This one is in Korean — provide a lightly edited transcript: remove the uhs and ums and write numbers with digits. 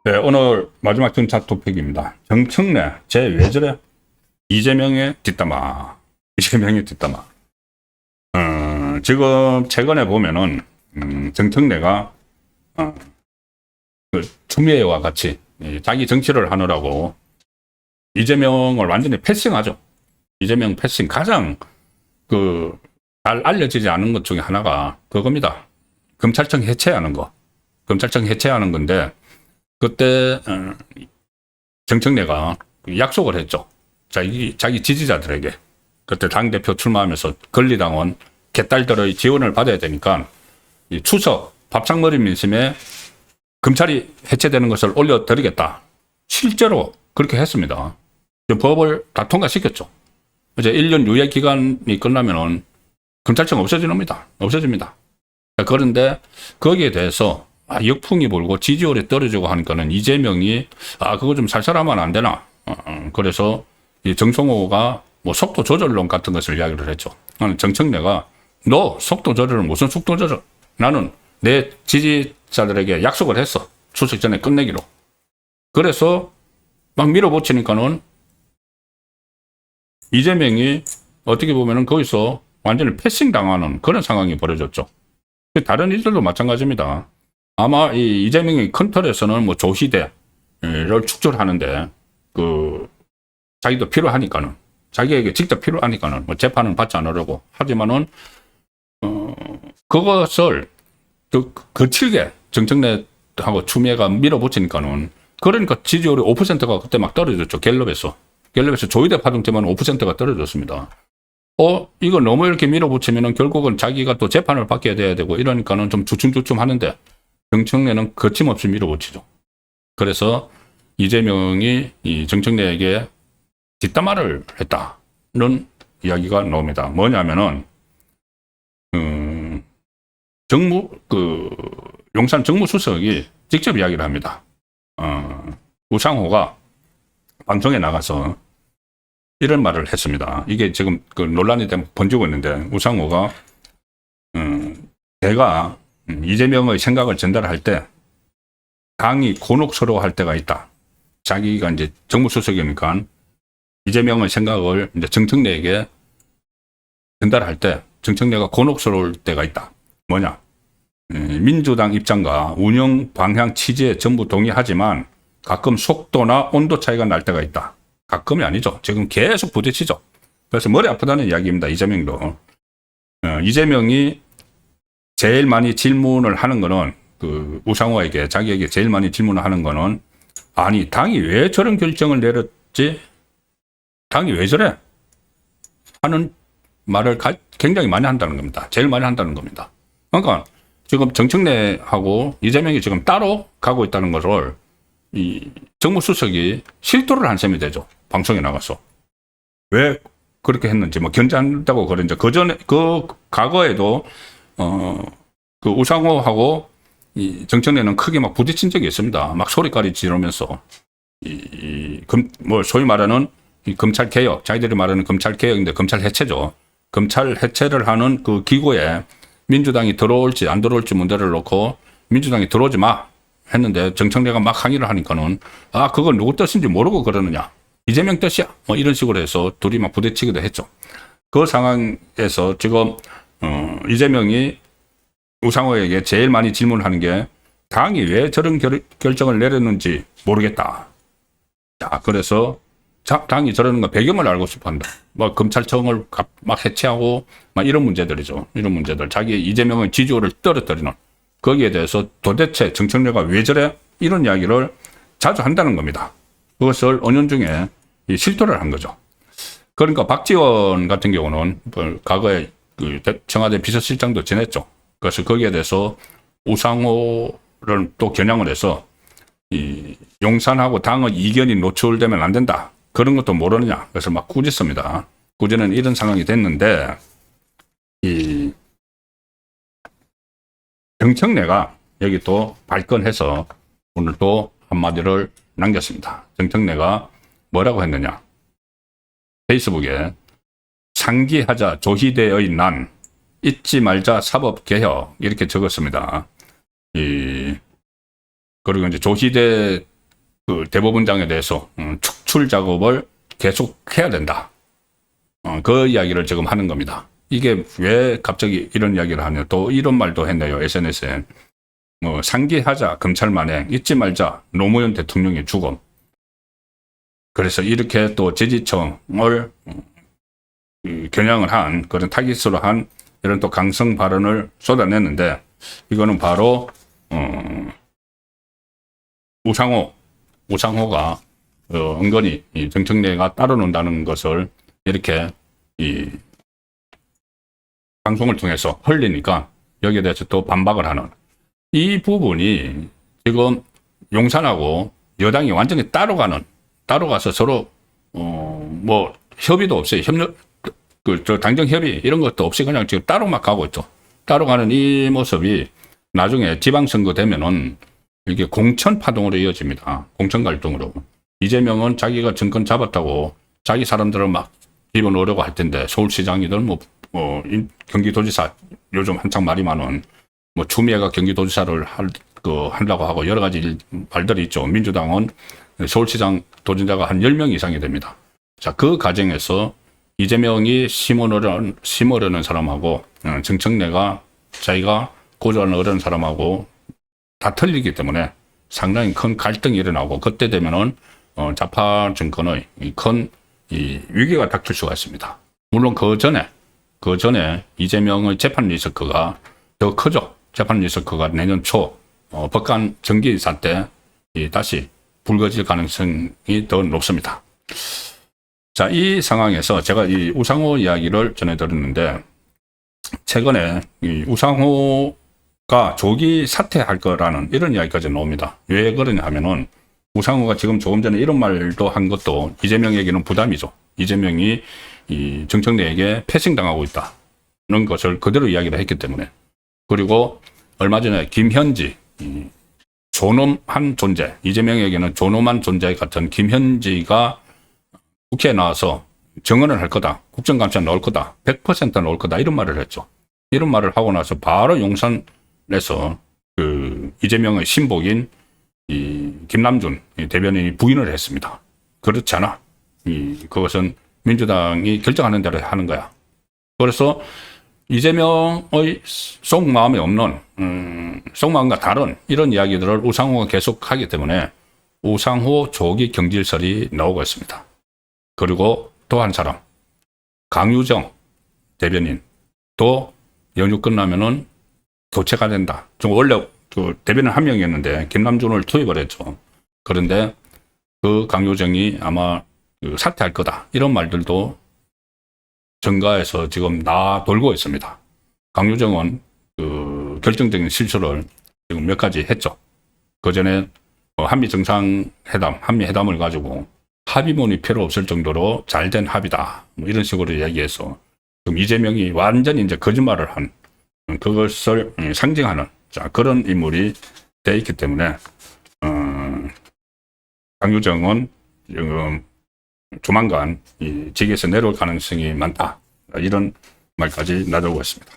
네, 오늘 마지막 전차 토픽입니다. 정청래, 쟤 왜 저래? 이재명의 뒷담화. 이재명의 뒷담화. 지금 최근에 보면은, 정청래가, 그 추미애와 같이 자기 정치를 하느라고 이재명을 완전히 패싱하죠. 이재명 패싱 가장 잘 알려지지 않은 것 중에 하나가 그겁니다. 검찰청 해체하는 거. 검찰청 해체하는 건데, 그때 정청래가 약속을 했죠. 자기 지지자들에게. 그때 당대표 출마하면서 권리당원 개딸들의 지원을 받아야 되니까 이 추석 밥상머리 민심에 검찰이 해체되는 것을 올려드리겠다. 실제로 그렇게 했습니다. 법을 다 통과시켰죠. 이제 1년 유예 기간이 끝나면은 검찰청 없어집니다. 그런데 거기에 대해서 역풍이 불고 지지율이 떨어지고 하니까는 이재명이 그거 좀 살살하면 안 되나. 그래서 이 정성호가 뭐 속도 조절론 같은 것을 이야기를 했죠. 정청래가 너 속도 조절은 무슨 속도 조절? 나는 내 지지자들에게 약속을 했어. 추석 전에 끝내기로. 그래서 막 밀어붙이니까는 이재명이 어떻게 보면은 거기서 완전히 패싱 당하는 그런 상황이 벌어졌죠. 다른 일들도 마찬가지입니다. 아마 이 이재명이 큰 틀에서는 뭐 조희대를 축출하는데 자기도 필요하니까는 자기에게 직접 필요하니까는 뭐 재판은 받지 않으려고 하지만은 그것을 거칠게 정청래하고 추미애가 밀어붙이니까는 그러니까 지지율이 5%가 그때 막 떨어졌죠. 갤럽에서 조희대 파동 때문에 5%가 떨어졌습니다. 이거 너무 이렇게 밀어붙이면은 결국은 자기가 또 재판을 받게 돼야 되고 이러니까는 좀 주춤주춤 하는데 정청래는 거침없이 밀어붙이죠. 그래서 이재명이 이 정청래에게 뒷담화를 했다는 이야기가 나옵니다. 뭐냐면은 용산 정무수석이 직접 이야기를 합니다. 우상호가 방송에 나가서 이런 말을 했습니다. 이게 지금 논란이 되면 번지고 있는데 우상호가 제가 이재명의 생각을 전달할 때 당이 곤혹스러워할 때가 있다. 자기가 이제 정무수석이니까 이재명의 생각을 이제 정청래에게 전달할 때 정청래가 곤혹스러울 때가 있다. 뭐냐? 민주당 입장과 운영 방향 취지에 전부 동의하지만 가끔 속도나 온도 차이가 날 때가 있다. 가끔이 아니죠. 지금 계속 부딪히죠. 그래서 머리 아프다는 이야기입니다. 이재명도. 이재명이 제일 많이 질문을 하는 거는 우상호에게 자기에게 제일 많이 질문을 하는 거는 아니 당이 왜 저런 결정을 내렸지? 당이 왜 저래? 하는 말을 굉장히 많이 한다는 겁니다. 제일 많이 한다는 겁니다. 그러니까 지금 정청래하고 이재명이 지금 따로 가고 있다는 것을 이 정무수석이 실토를 한 셈이 되죠. 방송에 나가서. 왜 그렇게 했는지 뭐 견제한다고 그런지 과거에도 우상호하고 이 정청래는 크게 막 부딪힌 적이 있습니다. 막 소리까지 지르면서 뭐 소위 말하는 이 검찰 개혁, 자기들이 말하는 검찰 개혁인데 검찰 해체죠. 검찰 해체를 하는 그 기구에 민주당이 들어올지 안 들어올지 문제를 놓고 민주당이 들어오지 마 했는데 정청래가 막 항의를 하니까는 그건 누구 뜻인지 모르고 그러느냐. 이재명 뜻이야. 뭐 이런 식으로 해서 둘이 막 부딪히기도 했죠. 그 상황에서 지금 이재명이 우상호에게 제일 많이 질문하는 게 당이 왜 저런 결정을 내렸는지 모르겠다. 자, 그래서 당이 저러는 거 배경을 알고 싶어 한다. 뭐 검찰청을 막 해체하고 막 이런 문제들이죠. 이런 문제들. 자기 이재명의 지지율을 떨어뜨리는 거기에 대해서 도대체 정청래가 왜 저래? 이런 이야기를 자주 한다는 겁니다. 그것을 은연중에 실토를 한 거죠. 그러니까 박지원 같은 경우는 과거에 청와대 비서실장도 지냈죠. 그래서 거기에 대해서 우상호를 또 겨냥을 해서 이 용산하고 당의 이견이 노출되면 안 된다. 그런 것도 모르느냐. 그래서 막 꾸짖습니다. 꾸짖는 이런 상황이 됐는데 이 정청래가 여기 또 발끈해서 오늘 또 한마디를 남겼습니다. 정청래가 뭐라고 했느냐. 페이스북에 상기하자 조희대의 난 잊지 말자 사법개혁 이렇게 적었습니다. 그리고 이제 조희대 그 대법원장에 대해서 축출 작업을 계속 해야 된다. 그 이야기를 지금 하는 겁니다. 이게 왜 갑자기 이런 이야기를 하냐. 또 이런 말도 했네요. SNS에. 뭐 상기하자 검찰 만행, 잊지 말자 노무현 대통령의 죽음. 그래서 이렇게 또 지지층을 겨냥을 한 그런 타깃으로 한 이런 또 강성 발언을 쏟아냈는데 이거는 바로 우상호가 은근히 이 정청래가 따라논다는 것을 이렇게 이 방송을 통해서 흘리니까 여기에 대해서 또 반박을 하는 이 부분이 지금 용산하고 여당이 완전히 따로 가서 서로 뭐 협의도 없어요. 저 당정 협의 이런 것도 없이 그냥 지금 따로 막 가고 있죠. 따로 가는 이 모습이 나중에 지방선거 되면은 이게 공천 파동으로 이어집니다. 공천 갈등으로. 이재명은 자기가 정권 잡았다고 자기 사람들을 막 집어넣으려고 할 텐데 서울시장이든 경기도지사 요즘 한창 말이 많은 뭐 추미애가 경기도지사를 하려고 하고 여러 가지 말들이 있죠. 민주당은 서울시장 도전자가 한 10명 이상이 됩니다. 자, 그 과정에서 이재명이 심으려는 사람하고 정청래가 자기가 고전하려는 사람하고 다 틀리기 때문에 상당히 큰 갈등이 일어나고 그때 되면은 좌파 정권의 큰 위기가 닥칠 수가 있습니다. 물론 그 전에 이재명의 재판 리스크가 더 크죠. 재판 리스크가 내년 초 법관 정기이사 때 다시 불거질 가능성이 더 높습니다. 자, 이 상황에서 제가 이 우상호 이야기를 전해드렸는데 최근에 이 우상호가 조기 사퇴할 거라는 이런 이야기까지 나옵니다. 왜 그러냐 하면은 우상호가 지금 조금 전에 이런 말도 한 것도 이재명에게는 부담이죠. 이재명이 이 정청래에게 패싱당하고 있다는 것을 그대로 이야기를 했기 때문에. 그리고 얼마 전에 김현지, 존엄한 존재, 이재명에게는 존엄한 존재 같은 김현지가 국회에 나와서 증언을 할 거다. 국정감사에 나올 거다. 100% 나올 거다. 이런 말을 했죠. 이런 말을 하고 나서 바로 용산에서 그 이재명의 신복인 이 김남준 대변인이 부인을 했습니다. 그렇지 않아. 그것은 민주당이 결정하는 대로 하는 거야. 그래서 이재명의 속마음이 없는 속마음과 다른 이런 이야기들을 우상호가 계속하기 때문에 우상호 조기 경질설이 나오고 있습니다. 그리고 또 한 사람 강유정 대변인 또 연휴 끝나면은 교체가 된다. 좀 원래 그 대변인 한 명이었는데 김남준을 투입을 했죠. 그런데 그 강유정이 아마 사퇴할 거다. 이런 말들도 정가에서 지금 돌고 있습니다. 강유정은 그 결정적인 실수를 지금 몇 가지 했죠. 그 전에 한미 정상회담, 한미 회담을 가지고 합의문이 필요 없을 정도로 잘된 합의다. 뭐 이런 식으로 이야기해서 지금 이재명이 완전히 이제 거짓말을 한 그것을 상징하는 그런 인물이 돼 있기 때문에 강유정은 지금 조만간 이 직에서 내려올 가능성이 많다. 이런 말까지 나오고 있습니다.